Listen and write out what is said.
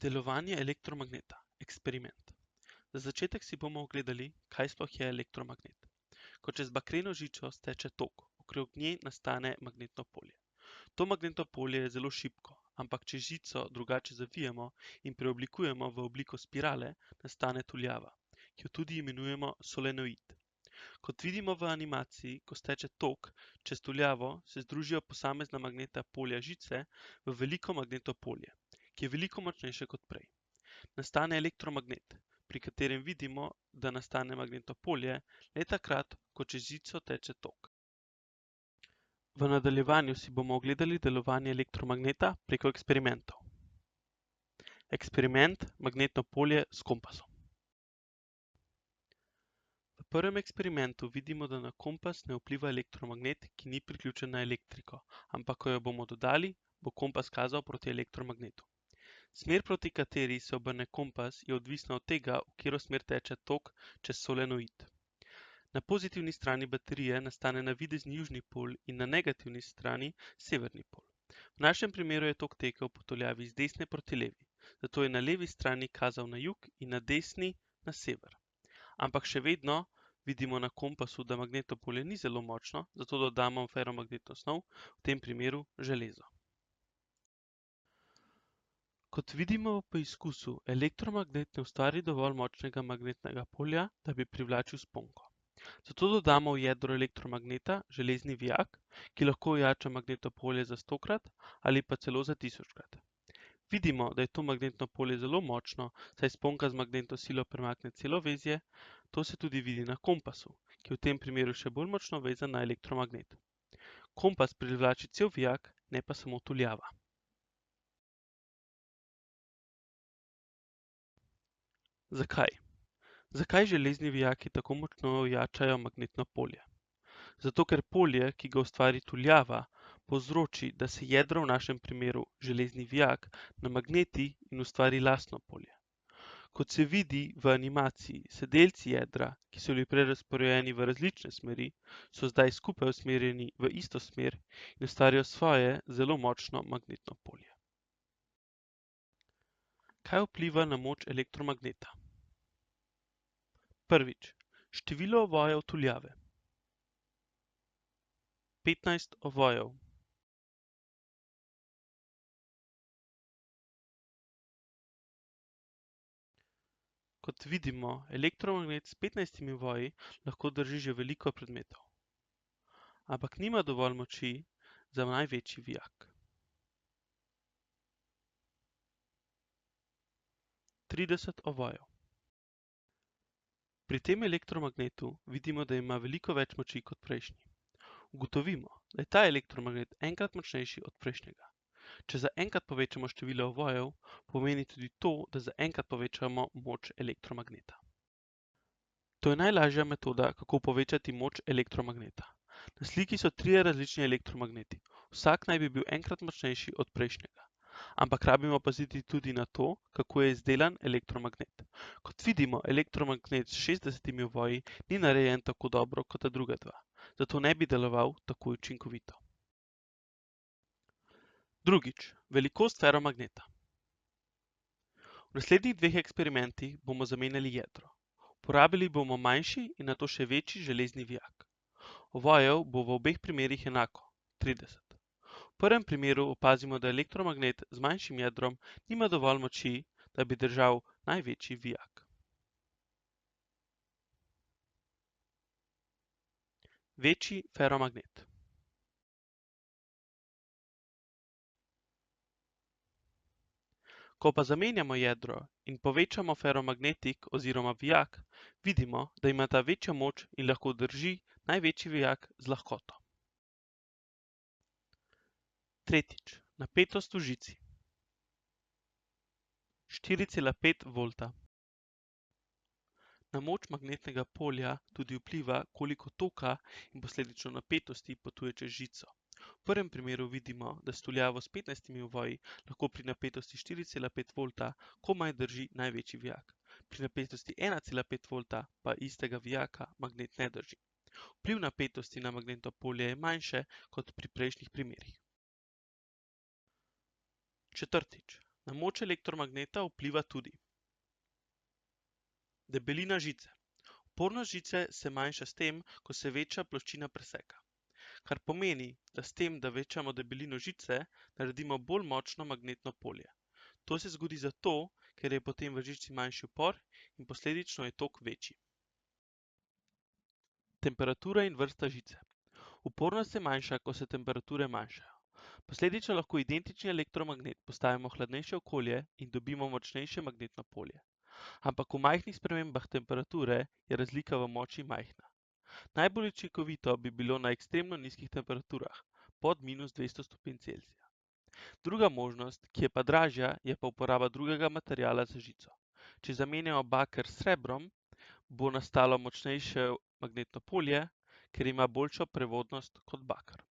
Delovanje elektromagneta. Eksperiment. Za začetek si bomo ogledali, kaj sploh je elektromagnet. Ko čez bakreno žičo steče tok, okrog nje nastane magnetno polje. To magnetno polje je zelo šibko, ampak če žico drugače zavijemo in preoblikujemo v obliko spirale, nastane tuljava, ki jo tudi imenujemo solenoid. Kot vidimo v animaciji, ko steče tok čez tuljavo, se združijo posamezna magnetna polja žice v veliko magnetno polje, ki je veliko močnejše kot prej. Nastane elektromagnet, pri katerem vidimo, da nastane magnetno polje le takrat, ko čez žico teče tok. V nadaljevanju si bomo ogledali delovanje elektromagneta preko eksperimentov. Eksperiment magnetno polje s kompasom. V prvem eksperimentu vidimo, da na kompas ne vpliva elektromagnet, ki ni priključen na elektriko, ampak ko jo bomo dodali, bo kompas kazal proti elektromagnetu. Smer, proti kateri se obrne kompas, je odvisna od tega, v katero smer teče tok čez solenoid. Na pozitivni strani baterije nastane navidezni južni pol in na negativni strani severni pol. V našem primeru je tok tekel po tuljavi z desne proti levi, zato je na levi strani kazal na jug in na desni na sever. Ampak še vedno vidimo na kompasu, da magnetno polje ni zelo močno, zato dodamo feromagnetno snov, v tem primeru železo. Kot vidimo v poizkusu, elektromagnet ne ustvari dovolj močnega magnetnega polja, da bi privlačil sponko. Zato dodamo v jedro elektromagneta železni vijak, ki lahko ojača magnetno polje za 100-krat ali pa celo za 1000-krat. Vidimo, da je to magnetno polje zelo močno, saj sponka z magnetno silo premakne celo vezje, to se tudi vidi na kompasu, ki je v tem primeru še bolj močno vezan na elektromagnet. Kompas privlači cel vijak, ne pa samo tuljava. Zakaj? Zakaj železni vijaki tako močno ojačajo magnetno polje? Zato, ker polje, ki ga ustvari tuljava, povzroči, da se jedro, v našem primeru železni vijak, namagneti in ustvari lastno polje. Kot se vidi v animaciji, se delci jedra, ki so bili prej razporejeni v različne smeri, so zdaj skupaj usmerjeni v isto smer in ustvarijo svoje zelo močno magnetno polje. Kaj vpliva na moč elektromagneta? Prvič, število ovojev tuljave. 15 ovojev. Kot vidimo, elektromagnet s 15 ovoji lahko drži že veliko predmetov. Ampak nima dovolj moči za največji vijak. 30 ovojev. Pri tem elektromagnetu vidimo, da ima veliko več moči kot prejšnji. Ugotovimo, da je ta elektromagnet enkrat močnejši od prejšnjega. Če za enkrat povečamo število ovojev, pomeni tudi to, da za enkrat povečamo moč elektromagneta. To je najlažja metoda, kako povečati moč elektromagneta. Na sliki so 3 različni elektromagneti. Vsak naj bi bil enkrat močnejši od prejšnjega. Ampak rabimo paziti tudi na to, kako je izdelan elektromagnet. Kot vidimo, elektromagnet s 60 ovoji ni narejen tako dobro kot ta druga dva, zato ne bi deloval tako učinkovito. Drugič, velikost feromagneta. V naslednjih 2 eksperimentih bomo zamenjali jedro. Uporabili bomo manjši in nato še večji železni vijak. Ovojev bo v obeh primerih enako, 30. V prvem primeru opazimo, da elektromagnet z manjšim jedrom nima dovolj moči, da bi držal največji vijak. Večji feromagnet. Ko pa zamenjamo jedro in povečamo feromagnetik oziroma vijak, vidimo, da ima ta večjo moč in lahko drži največji vijak z lahkoto. Tretjič, napetost v žici. 4,5 volta. Na moč magnetnega polja tudi vpliva, koliko toka in posledično napetosti potuje čez žico. V prvem primeru vidimo, da s tuljavo s 15 ovoji lahko pri napetosti 4,5 volta komaj drži največji vijak. Pri napetosti 1,5 volta pa istega vijaka magnet ne drži. Vpliv napetosti na magnetno polje je manjše kot pri prejšnjih primerih. Četrtič, Na moč elektromagneta vpliva tudi debelina žice. Upornost žice se manjša s tem, ko se veča ploščina preseka. Kar pomeni, da s tem, da večamo debelino žice, naredimo bolj močno magnetno polje. To se zgodi zato, ker je potem v žici manjši upor in posledično je tok večji. Temperatura in vrsta žice. Upornost se manjša, ko se temperature manjšajo. Posledično lahko identični elektromagnet postavimo v hladnejše okolje in dobimo močnejše magnetno polje. Ampak v majhnih spremembah temperature je razlika v moči majhna. Najbolj učinkovito bi bilo na ekstremno nizkih temperaturah, pod -200 stopinj Celzija. Druga možnost, ki je pa dražja, je pa uporaba drugega materiala za žico. Če zamenjamo baker s srebrom, bo nastalo močnejše magnetno polje, ker ima boljšo prevodnost kot baker.